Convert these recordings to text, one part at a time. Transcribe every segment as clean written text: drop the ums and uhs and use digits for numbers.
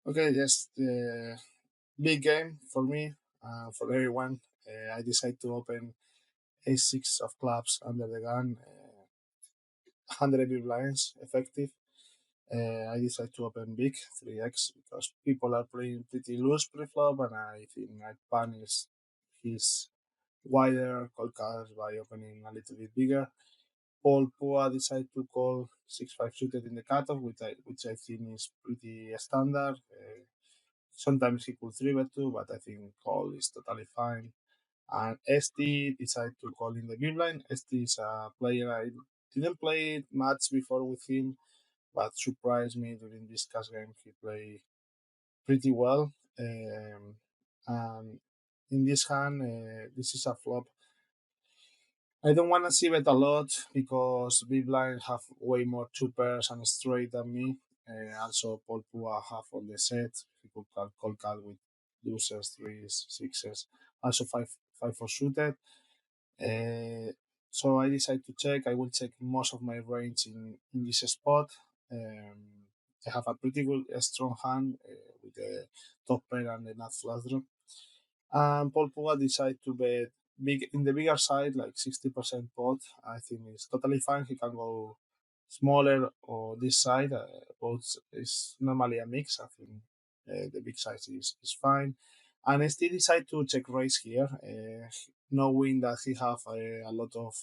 Okay, yes, the big game for me, for everyone. I decided to open a6 of clubs under the gun, 100 big blinds, effective. I decided to open big, 3x, because people are playing pretty loose pre-flop, and I think I punish his wider call cards by opening a little bit bigger. Paul Pua decided to call 6-5 suited in the cutoff, which I think is pretty standard. Sometimes he could three bet too, but I think call is totally fine. And ST decided to call in the big line. ST is a player I didn't play much before with him, but surprised me during this cash game. He played pretty well. And in this hand, this is a flop. I don't want to see bet a lot because big blind have way more two pairs and straight than me. Also, Paul Pua have all the set. He could call with deuces, threes, sixes. Also, five for suited. Uh, so I decided to check. I will check most of my range in this spot. Um, I have a pretty good, strong hand with the top pair and the nut flush draw. And Paul Pogba decided to bet big in the bigger side, like 60% pot. I think it's totally fine. He can go smaller or this side. Both is normally a mix. I think the big size is fine. And I still decide to check raise here, knowing that he have a lot of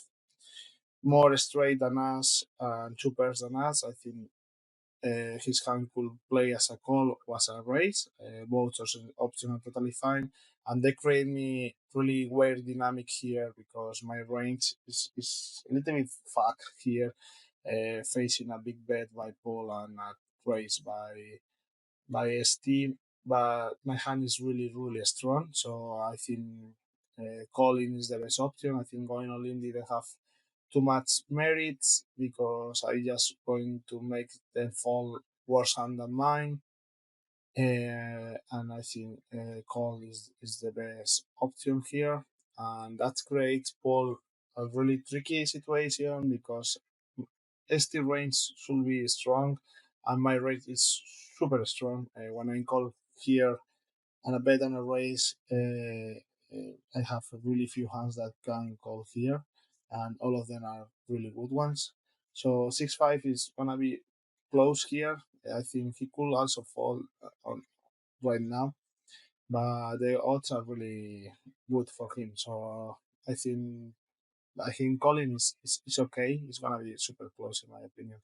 more straight than us and two pairs than us. I think his hand could play as a call or as a raise. Both options are totally fine. And they create me really weird dynamic here because my range is a little bit fucked here, facing a big bet by Paul and a raise by ST. But my hand is really, really strong. So I think calling is the best option. I think going all in didn't have too much merit because I just going to make them fall worse hand than mine. And I think call is the best option here. And that creates Paul a really tricky situation because ST range should be strong and my rate is super strong. When I call here and a bet and a raise, I have really few hands that can call here, and all of them are really good ones. So 6-5 is gonna be close here. I think he could also fall on right now, but the odds are really good for him. So I think calling is okay. It's gonna be super close in my opinion.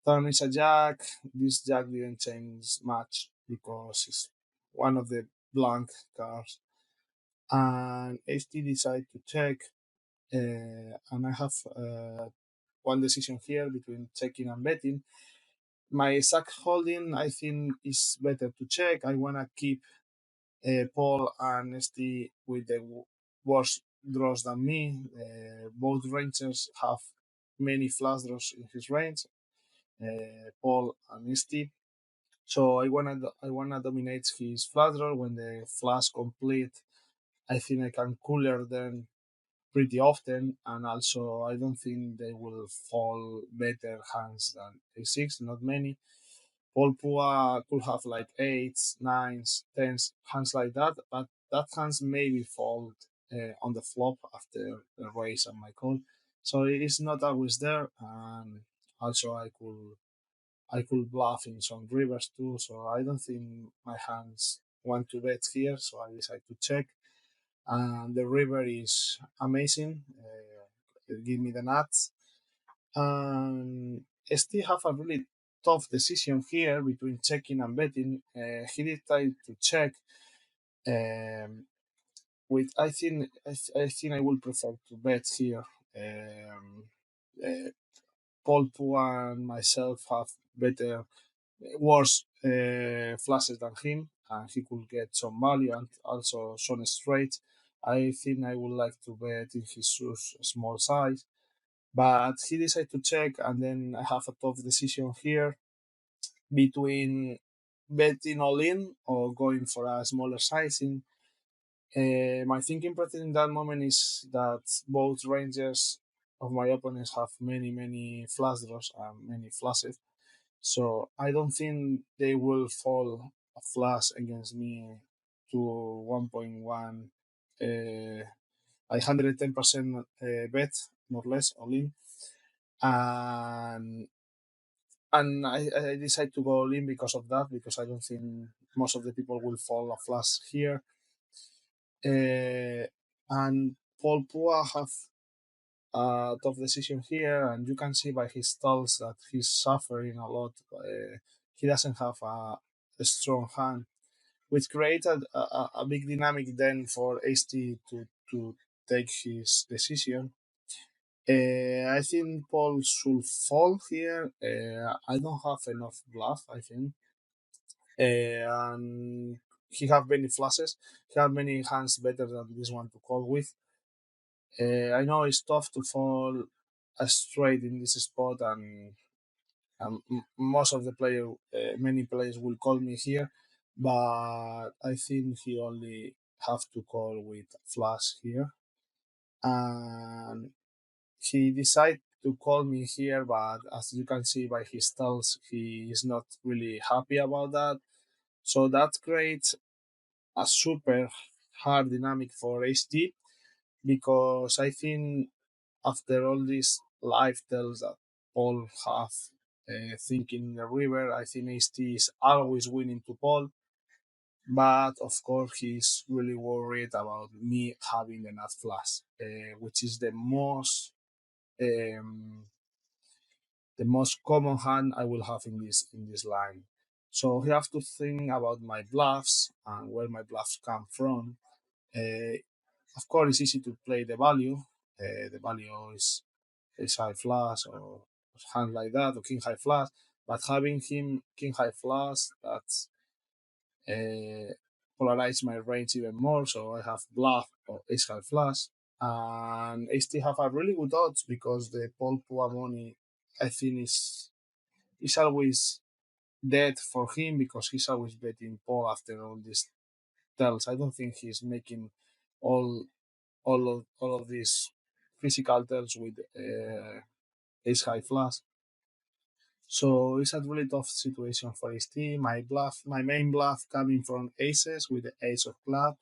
Turn is a jack. This jack didn't change much because it's one of the blank cards. And HT decided to check, and I have one decision here between checking and betting. My exact holding, I think, is better to check. I want to keep Paul and ST with the worse draws than me. Both rangers have many flush draws in his range, Paul and ST. So I wanna dominate his flush draw when the flush complete. I think I can cooler them pretty often, and also I don't think they will fall better hands than a6. Not many. Paul Pua could have like eights, nines, tens, hands like that, but that hands maybe fold on the flop after the raise and my call. So it is not always there, and also I could bluff in some rivers too. So I don't think my hands want to bet here, so I decide to check. And the river is amazing. Give me the nuts. And still have a really tough decision here between checking and betting. He decided to check. Um, with I think I will prefer to bet here. Um, uh, Paul Pua and myself have better, worse flashes than him, and he could get some value and also some straight. I think I would like to bet in his small size, but he decided to check, and then I have a tough decision here between betting all in or going for a smaller sizing. My thinking process in that moment is that both ranges of my opponents have many, many flush draws and many flushes. So I don't think they will fall a flush against me to 1.1, 110% bet, more or less, all in. And I decided to go all in because of that, because I don't think most of the people will fall a flush here. And Paul Pua have a tough decision here, and you can see by his stalls that he's suffering a lot. He doesn't have a strong hand, which created a big dynamic then for HT to take his decision. I think Paul should fall here. I don't have enough bluff, I think. And he have many flushes. He have many hands better than this one to call with. I know it's tough to fall straight in this spot, and most of the many players will call me here, but I think he only have to call with flush here, and he decided to call me here. But as you can see by his tells, he is not really happy about that. So that creates a super hard dynamic for HT, because I think after all these live tells that Paul have thinking in the river, I think HT is always winning to Paul. But of course, he's really worried about me having the nut flush, which is um, the most common hand I will have in this line. So you have to think about my bluffs and where my bluffs come from. Uh, of course, it's easy to play the value. The value is high flush or hand like that, or king high flush. But having him king high flush, that's uh, polarize my range even more. So I have bluff or ace high flush, and I still have a really good odds because the Paul Pua money, I think, is always dead for him, because he's always betting Paul after all these tells. I don't think he's making all all of these physical tells with ace high flush. So it's a really tough situation for his team. My main bluff coming from aces with the ace of clubs.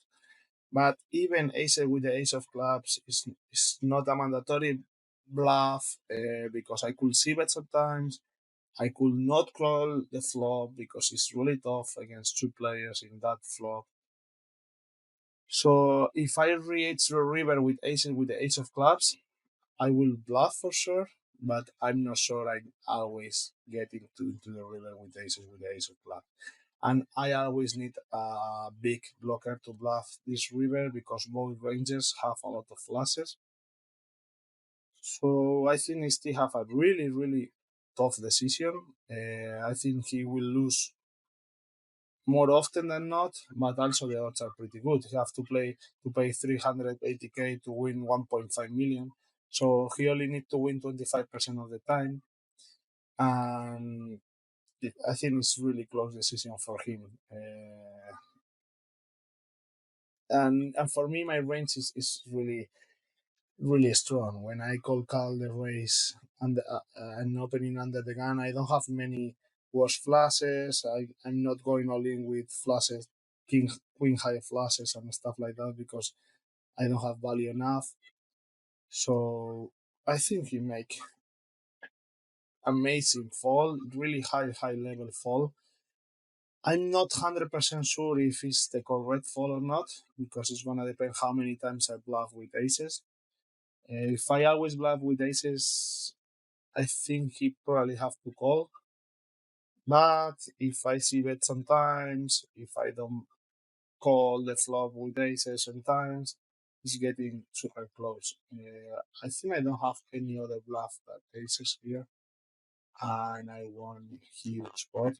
But even aces with the ace of clubs is not a mandatory bluff, because I could see bet sometimes. I could not call the flop because it's really tough against two players in that flop. So if I reach the river with aces with the ace of clubs, I will bluff for sure, but I'm not sure I always get into the river with aces with the ace of clubs. And I always need a big blocker to bluff this river because both ranges have a lot of flushes. So I think he still have a really, really tough decision. I think he will lose more often than not, but also the odds are pretty good. You have to pay 380k to win 1.5 million. So he only need to win 25% of the time. And I think it's really close decision for him. And for me, my range is really really strong. When I call the race and opening under the gun, I don't have many worse flushes. I'm not going all in with flushes, king queen high flushes and stuff like that, because I don't have value enough. So I think he make amazing fall, really high level fall. I'm not 100% sure if it's the correct fall or not, because it's gonna depend how many times I bluff with aces. If I always bluff with aces, I think he probably have to call. But if I see bet sometimes, if I don't call the flop with aces sometimes, it's getting super close. I think I don't have any other bluff but aces here, and I won huge spot.